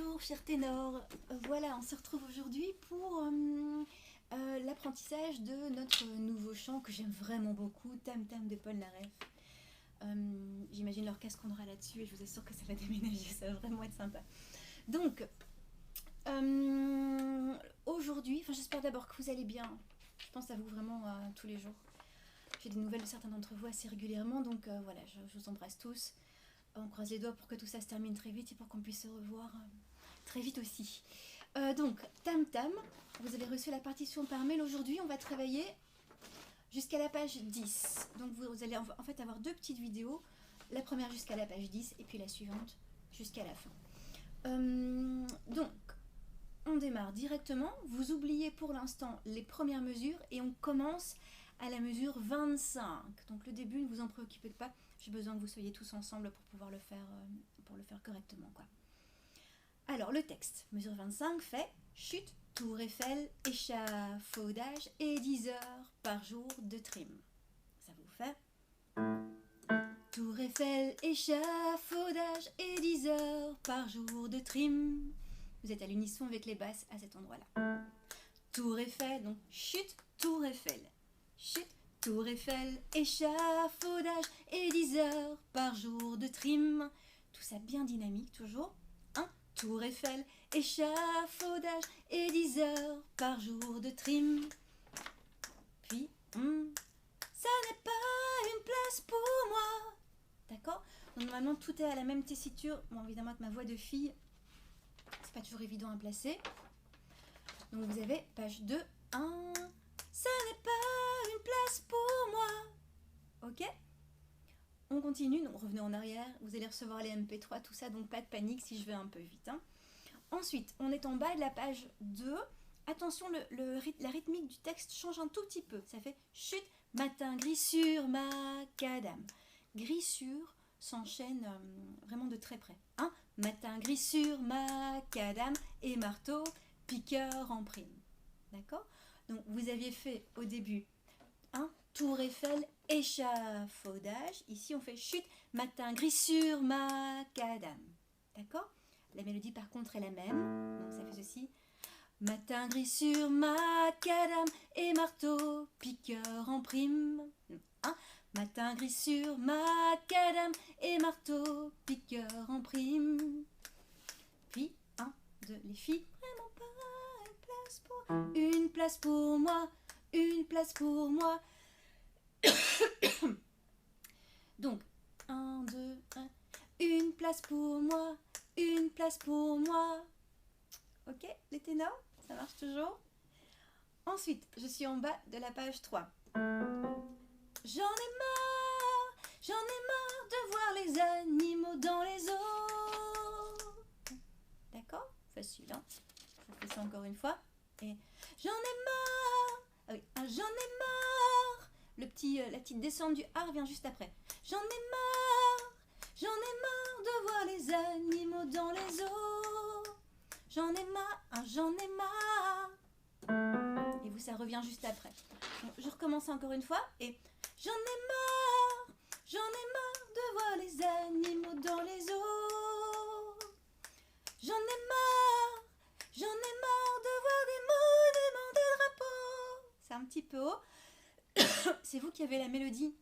Bonjour chers ténors, voilà on se retrouve aujourd'hui pour l'apprentissage de notre nouveau chant que j'aime vraiment beaucoup, Tam Tam de Paul Naref. J'imagine l'orchestre qu'on aura là-dessus et je vous assure que ça va déménager, ça va vraiment être sympa. Donc aujourd'hui, j'espère d'abord que vous allez bien, je pense à vous vraiment tous les jours. J'ai des nouvelles de certains d'entre vous assez régulièrement, donc voilà, je vous embrasse tous. On croise les doigts pour que tout ça se termine très vite et pour qu'on puisse se revoir très vite aussi. Donc, Tam Tam, vous avez reçu la partition par mail. Aujourd'hui, on va travailler jusqu'à la page 10. Donc, vous allez en fait avoir deux petites vidéos. La première jusqu'à la page 10 et puis la suivante jusqu'à la fin. Donc, on démarre directement. Vous oubliez pour l'instant les premières mesures et on commence à la mesure 25. Donc, le début, ne vous en préoccupez pas. J'ai besoin que vous soyez tous ensemble pour pouvoir le faire, correctement, quoi. Alors, le texte, mesure 25, fait chute, tour Eiffel, échafaudage et 10 heures par jour de trim. Ça vous fait tour Eiffel, échafaudage et 10 heures par jour de trim. Vous êtes à l'unisson avec les basses à cet endroit-là. Tour Eiffel, donc chute, tour Eiffel, chute, tour Eiffel, échafaudage et 10 heures par jour de trim. Tout ça bien dynamique toujours. Tour Eiffel, échafaudage et 10 heures par jour de trim. Puis, ça n'est pas une place pour moi. D'accord? Normalement, tout est à la même tessiture. Bon, évidemment, que ma voix de fille, c'est pas toujours évident à placer. Donc, vous avez page 2, 1. Ça n'est pas une place pour moi. Ok? On continue, donc revenez en arrière, vous allez recevoir les MP3, tout ça, donc pas de panique si je vais un peu vite. Ensuite, on est en bas de la page 2. Attention, la rythmique du texte change un tout petit peu. Ça fait chute, matin gris sur macadam. Gris sur s'enchaîne vraiment de très près. Matin gris sur macadam et marteau, piqueur en prime. D'accord? Donc vous aviez fait au début tour Eiffel, échafaudage. Ici, on fait chute, matin gris sur macadam. D'accord? La mélodie, par contre, est la même. Donc, ça fait ceci. Matin gris sur macadam et marteau, piqueur en prime. Matin gris sur macadam et marteau, piqueur en prime. Puis, 1, 2, les filles. Vraiment pas une place pour moi. Une place pour moi. Donc, 1, 2, 1. Une place pour moi, une place pour moi. Ok, les ténors, ça marche toujours. Ensuite, je suis en bas de la page 3. J'en ai marre de voir les animaux dans les eaux. D'accord? Facile, Je fais ça encore une fois. Et j'en ai marre. Ah oui, j'en ai marre. La petite descente du A revient juste après. J'en ai marre de voir les animaux dans les eaux. J'en ai marre. Et vous, ça revient juste après. Donc, je recommence encore une fois. Et j'en ai marre de voir les animaux dans les eaux. J'en ai marre de voir des drapeaux. C'est un petit peu haut. C'est vous qui avez la mélodie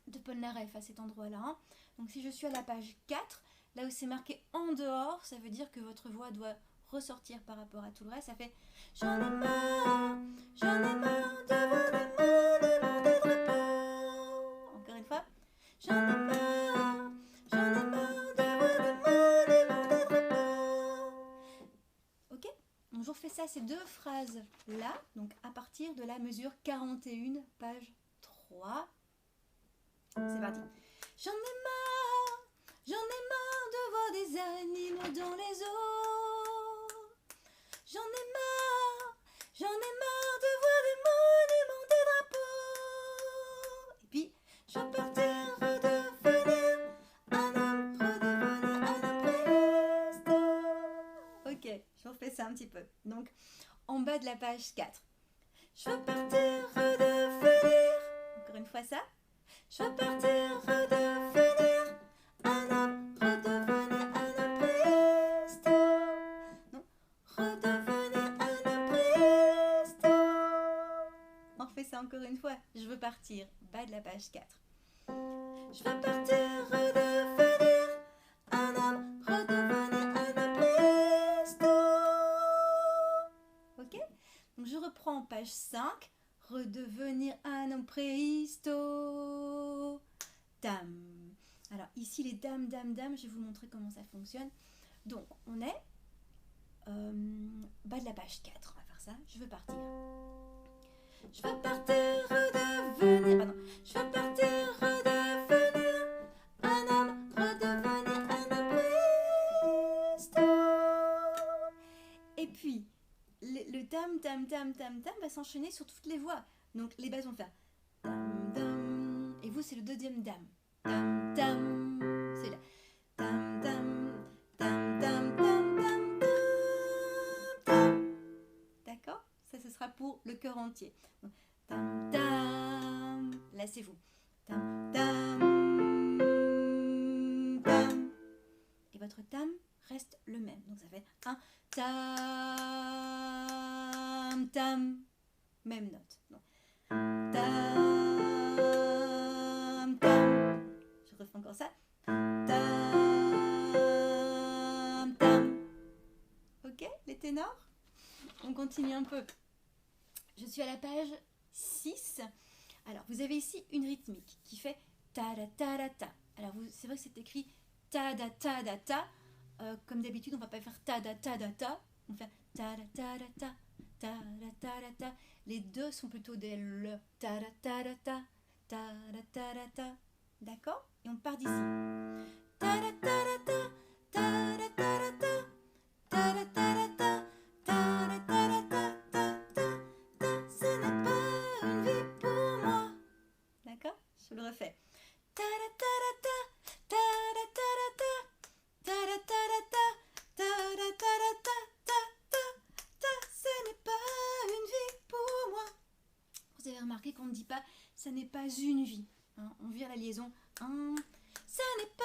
de Paul Naref à cet endroit-là. Donc si je suis à la page 4, là où c'est marqué en dehors, ça veut dire que votre voix doit ressortir par rapport à tout le reste. Ça fait j'en ai marre de voir des drapeaux. Encore une fois. J'en ai marre de voir des drapeaux. Ok? Donc je refais ça, ces deux phrases-là, donc à partir de la mesure 41, page 3. C'est parti. J'en ai marre de voir des animaux dans les eaux. J'en ai marre de voir des monuments, des drapeaux. Et puis, je vais partir redevenir un homme, presto. Ok, je refais ça un petit peu. Donc, en bas de la page 4. Je vais partir redevenir. Encore une fois ça. Je vais partir redevenir un homme, presto. encore une fois. Je veux partir. Bas de la page 4. Je veux partir, redevenir un homme, redevenir un homme presto. Ok? Donc je reprends page 5. Redevenir un homme préhisto. Dame. Alors ici les dames, dames, dames, je vais vous montrer comment ça fonctionne. Donc on est bas de la page 4. On va faire ça. Je veux partir. Je veux partir, redevenir. Pardon. Je veux partir, redevenir un homme, redevenir un homme presto. Et puis le dame, dame, dame, dame, dame va s'enchaîner sur toutes les voix. Donc les basses vont faire dame, dame. Et vous, c'est le deuxième dame. Dame, dame. C'est là. Dame, dame, dame, dame, dame, dame, dame, dame. D'accord? Ça, ce sera pour le chœur entier. Donc, dame, dame. Là, c'est vous. Dame, dame, dame. Et votre dame reste le même. Donc, ça fait un tam, tam. Même note. Donc, tam, tam. Je refais encore ça. Tam, tam. Ok, les ténors? On continue un peu. Je suis à la page 6. Alors, vous avez ici une rythmique qui fait ta da ta da ta. Alors, c'est vrai que c'est écrit ta da ta da ta. Comme d'habitude, on ne va pas faire ta da ta da ta. On fait ta da ta da ta. Ta da ta da ta. Les deux sont plutôt des le. Ta da ta da ta. Ta da ta da ta. D'accord? Et on part d'ici. Ta da ta da ta. Ta da ta da ta. Ta da ta da ta. Ta da ta da ta. Ta ta ta. Ce n'est pas une vie pour moi. D'accord? Je le refais. Ta da ta da ta. Ta da ta da ta. Ta da ta da ta. Ta da ta da ta. Ta ta ta. Ce n'est pas une vie pour moi. Vous avez remarqué qu'on ne dit pas ça n'est pas une vie. Hein, on vire la liaison. Ça n'est pas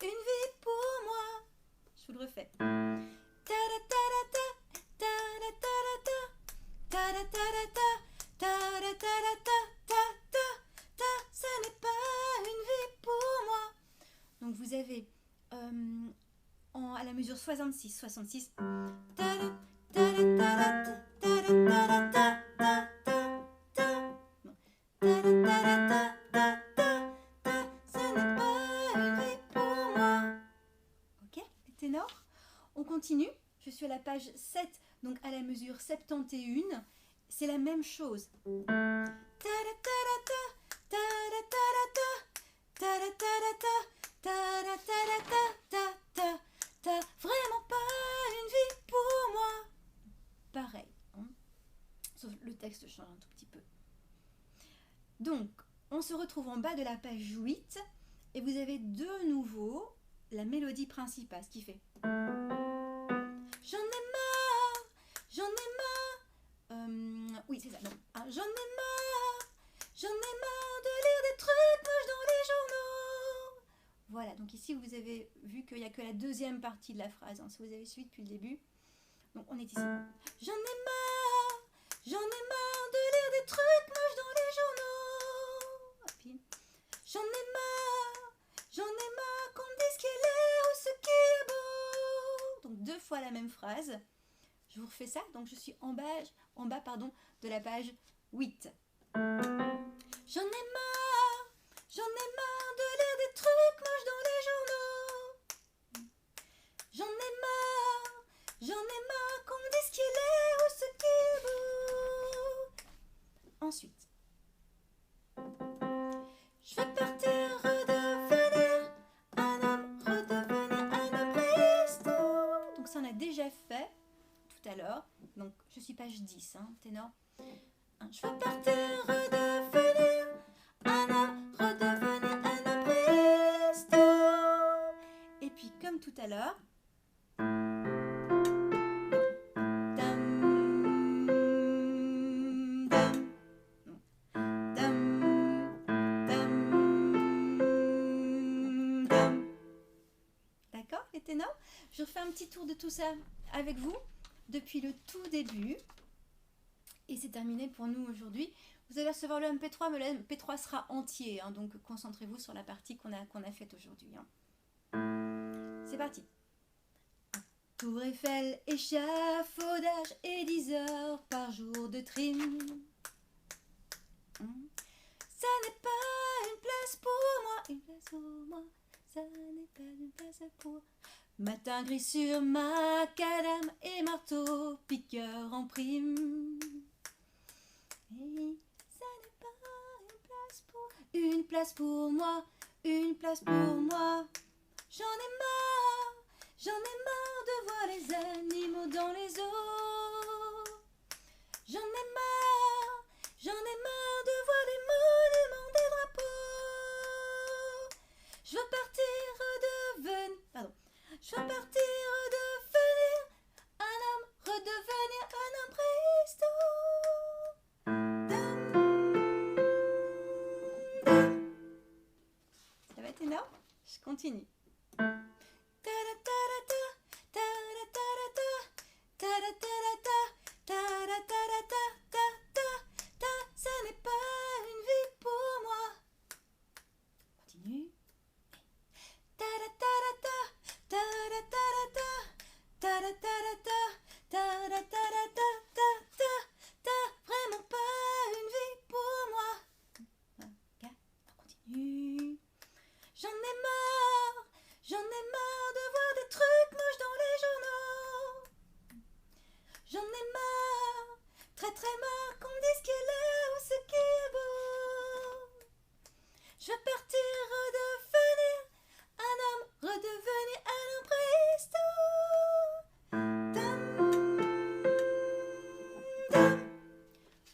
une vie pour moi. Je vous le refais. Ta da ta da ta. Ta da ta da ta. Ta da ta da ta. Ta da ta da ta. Ta ta ta. Ça n'est pas une vie pour moi. Donc vous avez à la mesure 66. 66. Ta da ta da ta da ta da ta da ta ta ta ta. Non. Ta da ta da ta ta ta ta. Ça n'est pas une vie pour moi. Ok, les ténors? On continue. Je suis à la page 7, donc à la mesure 71. C'est la même chose. Ta da ta da ta. Ta da ta da ta. Ta da ta da ta. Ta da ta da ta. Ta ta ta. Vraiment pas une vie pour moi. Pareil. Hein, sauf le texte change un tout petit peu. Donc, on se retrouve en bas de la page 8 et vous avez de nouveau la mélodie principale, ce qui fait j'en ai marre, j'en ai marre. Oui, c'est ça. Non. Ah, j'en ai marre de lire des trucs moches dans les journaux. Voilà, donc ici vous avez vu qu'il n'y a que la deuxième partie de la phrase, hein, si vous avez suivi depuis le début. Donc on est ici. J'en ai marre de lire des trucs moches dans les journaux. Et puis, j'en ai marre qu'on me dise qui est laid ou ce qui est beau. Donc deux fois la même phrase. Je vous refais ça. Donc je suis en bas de la page 8. J'en ai marre de lire des trucs moches dans les journaux. J'en ai marre qu'on me dise qui est laid ou ce qui est beau. Ensuite, je vais partir, redevenir un homme presto. Donc ça on a déjà fait tout à l'heure. Donc je suis page 10, hein, ténor. Je vais partir, redevenir un homme presto. Et puis comme tout à l'heure, d'accord les ténors? Je refais un petit tour de tout ça avec vous depuis le tout début. Et c'est terminé pour nous aujourd'hui. Vous allez recevoir le MP3, mais le MP3 sera entier, hein, donc concentrez-vous sur la partie qu'on a faite aujourd'hui. Hein. C'est parti. Tour Eiffel, échafaudage et 10 heures par jour de trim. Ça n'est pas une place pour moi, une place pour moi. Ça n'est pas une place pour... Matin gris sur macadam et marteau, piqueur en prime. Et ça n'est pas une place pour moi, une place pour moi. J'en ai marre de voir les animaux dans les eaux. J'en ai marre de voir les monuments des drapeaux. Je veux partir redevenir un homme, redevenir un homme préhistorique. Ça va être énorme? Je continue. Ça n'est pas une vie pour moi. Continue. Vraiment pas une vie pour moi. Continue. J'en ai marre de voir des trucs moches dans les journaux. J'en ai marre, très marre qu'on me dise qu'il est ou ce qui est beau. Je veux partir redevenir un homme, redevenir un homme préhistorique.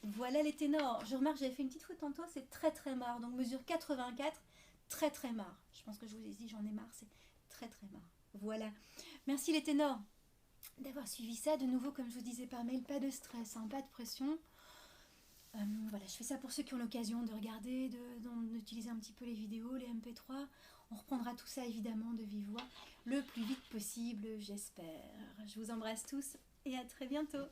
Voilà les ténors. Je remarque, j'avais fait une petite faute tantôt, c'est très marre. Donc mesure 84, très marre. Je pense que je vous ai dit, j'en ai marre, c'est très marre. Voilà. Merci les ténors d'avoir suivi ça. De nouveau, comme je vous disais par mail, pas de stress, hein, pas de pression. Voilà, je fais ça pour ceux qui ont l'occasion de regarder, d'utiliser un petit peu les vidéos, les MP3. On reprendra tout ça évidemment de vive voix le plus vite possible, j'espère. Je vous embrasse tous et à très bientôt.